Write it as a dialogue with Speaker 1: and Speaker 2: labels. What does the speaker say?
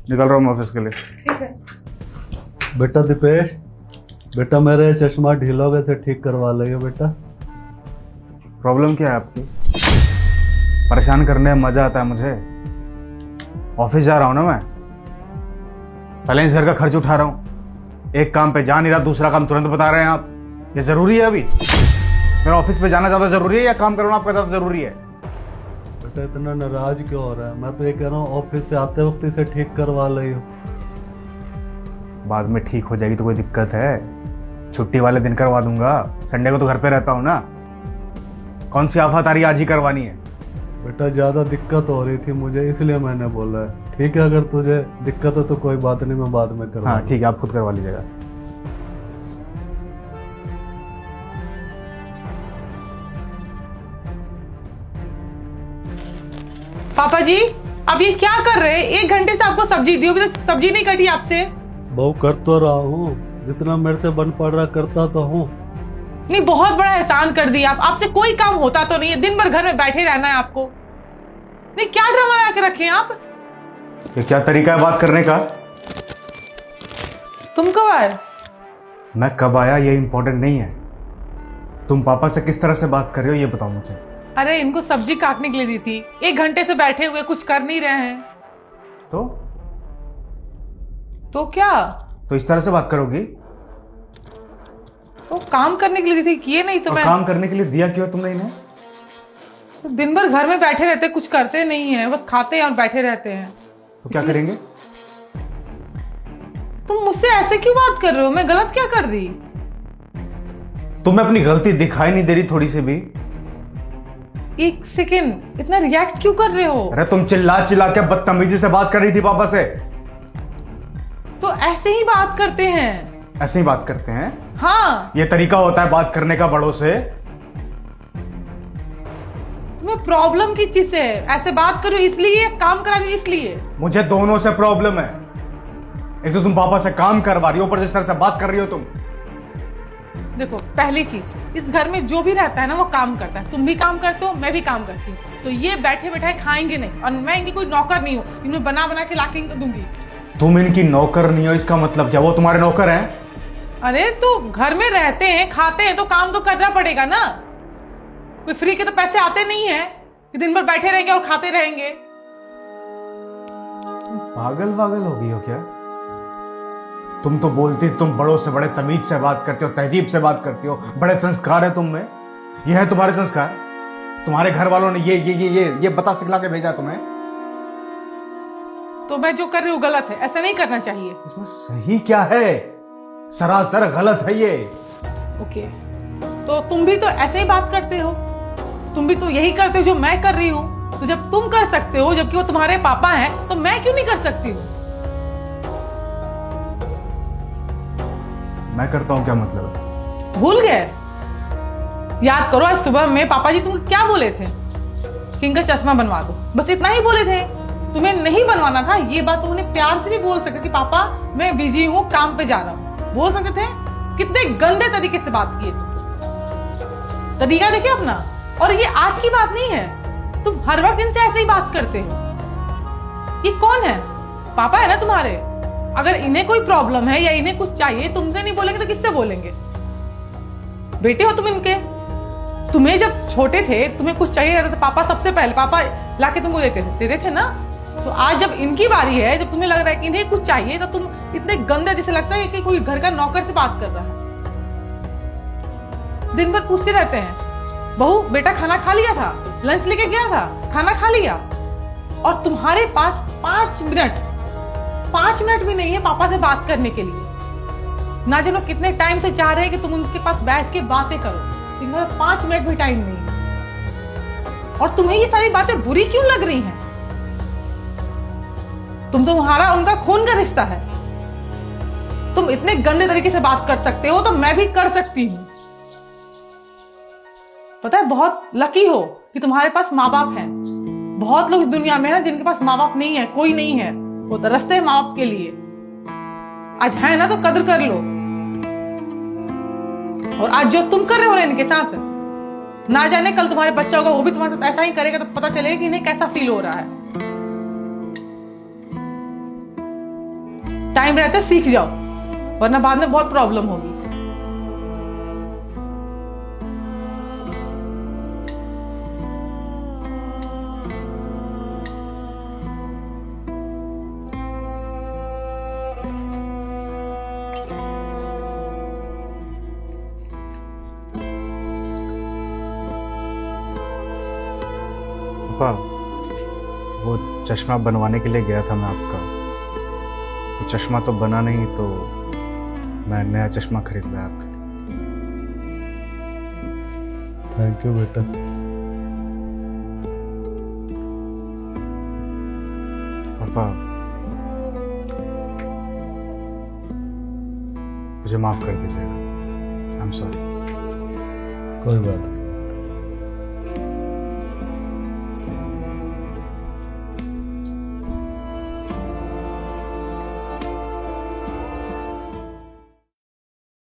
Speaker 1: निकल रहा हूँ मैं ऑफिस के लिए।
Speaker 2: ठीक है।
Speaker 3: बेटा दीपेश, बेटा मेरे चश्मा ढीला हो गया से ठीक करवा लियो बेटा।
Speaker 1: प्रॉब्लम क्या है आपकी? परेशान करने में मजा आता है मुझे। ऑफिस जा रहा हूँ ना मैं, पहले इस घर का खर्च उठा रहा हूँ, एक काम पे जा नहीं रहा, दूसरा काम तुरंत बता रहे हैं आप। ये जरूरी है? अभी मेरा ऑफिस पे जाना ज्यादा जरूरी है या काम करना आपका ज्यादा जरूरी है?
Speaker 3: बेटा इतना नाराज क्यों हो रहा है? मैं तो ये कह रहा हूँ ऑफिस से आते वक्त इसे ठीक करवा लियो।
Speaker 1: बाद में ठीक हो जाएगी तो कोई दिक्कत है? छुट्टी वाले दिन करवा दूंगा, संडे को तो घर पे रहता हूँ ना। कौन सी आफत आ रही है, आज ही करवानी है?
Speaker 3: बेटा ज्यादा दिक्कत हो रही थी मुझे, इसलिए मैंने बोला है। ठीक है, अगर तुझे दिक्कत है तो कोई बात नहीं, मैं बाद में करवा।
Speaker 1: हाँ ठीक है, आप खुद करवा लीजिएगा।
Speaker 2: पापा जी, अब ये क्या कर रहे हैं? 1 घंटे से आपको सब्जी दी, अभी तक सब्जी नहीं कटी आपसे।
Speaker 3: बहु कर तो रहा हूँ, जितना मेरे से बन पड़ रहा करता तो हूँ।
Speaker 2: नहीं, बहुत बड़ा एहसान कर दिया आप। आपसे कोई काम होता तो नहीं है, दिन भर घर में बैठे रहना है आपको। नहीं, क्या ड्रामा लगा के रखे हैं आप?
Speaker 1: ये क्या तरीका है बात करने का?
Speaker 2: तुम कब आए?
Speaker 1: मैं कब आया ये इंपॉर्टेंट नहीं है, तुम पापा से किस तरह से बात कर रहे हो ये बताओ मुझे।
Speaker 2: अरे इनको सब्जी काटने के लिए दी थी, 1 घंटे से बैठे हुए कुछ कर नहीं रहे हैं। तो क्या?
Speaker 1: तो इस तरह से बात करोगी?
Speaker 2: तो काम करने के लिए दी थी, किए नहीं तो मैं।
Speaker 1: काम करने के लिए दिया क्यों तुमने इन्हें?
Speaker 2: तो दिन भर घर में बैठे रहते, कुछ करते नहीं है, बस खाते हैं और बैठे रहते हैं।
Speaker 1: तो क्या करेंगे?
Speaker 2: तुम मुझसे ऐसे क्यों बात कर रहे हो? मैं गलत क्या कर दी?
Speaker 1: तुम्हें अपनी गलती दिखाई नहीं दे रही थोड़ी सी भी?
Speaker 2: 1 सेकेंड, इतना रिएक्ट क्यों कर रहे हो?
Speaker 1: अरे तुम चिल्ला चिल्ला के बदतमीजी से बात कर रही थी पापा से।
Speaker 2: तो ऐसे ही बात करते हैं।
Speaker 1: ऐसे ही बात करते हैं?
Speaker 2: हाँ।
Speaker 1: ये तरीका होता है बात करने का बड़ों से?
Speaker 2: तुम्हें प्रॉब्लम किस चीज से है? ऐसे बात करो इसलिए, काम करा रही हो इसलिए?
Speaker 1: मुझे दोनों से प्रॉब्लम है। एक तो तुम पापा से काम करवा रही हो, ऊपर से इस तरह से बात कर रही हो तुम।
Speaker 2: देखो, पहली चीज, इस घर में जो भी रहता है ना वो काम करता है। तुम भी काम करते हो, मैं भी काम करती हूँ। तो ये बैठे बैठे खाएंगे नहीं, और मैं इनकी कोई नौकर नहीं हूँ, इन्हें बना बना के लाके इनको दूंगी।
Speaker 1: तुम इनकी नौकर नहीं हो, इसका मतलब क्या? वो तुम्हारे नौकर हैं?
Speaker 2: अरे तो घर में रहते हैं, खाते हैं, तो काम तो करना पड़ेगा ना। कोई फ्री के तो पैसे आते नहीं है कि दिन भर बैठे रहेंगे और खाते रहेंगे।
Speaker 1: पागल वागल हो गई हो क्या? तुम तो बोलती, तुम बड़ों से बड़े तमीज से बात करते हो, तहजीब से बात करती हो, बड़े संस्कार है तुम में। ये है तुम्हारे संस्कार? तुम्हारे घर वालों ने ये बता सिखला के भेजा तुम्हें?
Speaker 2: तो मैं जो कर रही हूँ गलत है, ऐसा नहीं करना चाहिए।
Speaker 1: इसमें सही क्या है? सरासर गलत है ये।
Speaker 2: ओके, तो तुम भी तो ऐसे ही बात करते हो, तुम भी तो यही करते हो जो मैं कर रही हूँ। तो जब तुम कर सकते हो, जबकि वो तुम्हारे पापा हैं, तो मैं क्यों नहीं कर सकती हूँ?
Speaker 1: मैं करता हूं क्या मतलब?
Speaker 2: भूल गए? याद करो, आज सुबह में पापा जी तुमको क्या बोले थे कि इनका चश्मा बनवा दो, बस इतना ही बोले थे। तुम्हें नहीं बनवाना था, ये बात तुमने प्यार से भी बोल सकते कि पापा मैं बिजी हूँ, काम पे जा रहा हूँ, बोल सकते थे। कितने गंदे तरीके से बात किए तुम, तरीका देखिए अपना। और ये आज की बात नहीं है, तुम हर वक्त इनसे ऐसे ही बात करते हो। ये कौन है? पापा है ना तुम्हारे। अगर इन्हें कोई प्रॉब्लम है या इन्हें कुछ चाहिए, तुमसे नहीं बोलेंगे तो किससे बोलेंगे? बेटे हो तुम इनके। तुम्हें जब छोटे थे, तुम्हें कुछ चाहिए रहता था, पापा सबसे पहले पापा लाके तुमको देते थे ना। तो आज जब इनकी बारी है, जब तुम्हें लग रहा है कि इन्हें कुछ चाहिए, तो तुम इतने गंदे जैसे लगता है कि कोई घर का नौकर से बात कर रहा है। दिन भर पूछते रहते हैं, बहू बेटा खाना खा लिया था, लंच लेके गया था, खाना खा लिया। और तुम्हारे पास 5 मिनट भी नहीं है पापा से बात करने के लिए। ना जानो कितने टाइम से चाह रहे हैं कि तुम उनके पास बैठ के बातें करो, लेकिन 5 मिनट भी टाइम नहीं है। और तुम्हें ये सारी बातें बुरी क्यों लग रही हैं? तुम्हारा उनका खून का रिश्ता है। तुम इतने गंदे तरीके से बात कर सकते हो, तो मैं भी कर सकती हूं। पता है, बहुत लकी हो कि तुम्हारे पास माँ बाप हैं। बहुत लोग इस दुनिया में है जिनके पास माँ बाप नहीं है, कोई नहीं है। वो तरसते हैं माँ बाप के लिए। आज है ना तो कदर कर लो। और आज जो तुम कर रहे हो ना इनके साथ, ना जाने कल तुम्हारे बच्चा होगा, वो भी तुम्हारे साथ ऐसा ही करेगा, तो पता चलेगा कि इन्हें कैसा फील हो रहा है। टाइम रहता है सीख जाओ, वरना बाद में बहुत प्रॉब्लम होगी।
Speaker 1: पापा, वो चश्मा बनवाने के लिए गया था मैं आपका, तो चश्मा तो बना नहीं, तो मैं नया चश्मा खरीद लाया आपके लिए।
Speaker 3: थैंक यू बेटा।
Speaker 1: पापा, मुझे माफ कर दीजिएगा। I am sorry.
Speaker 3: कोई बात नहीं।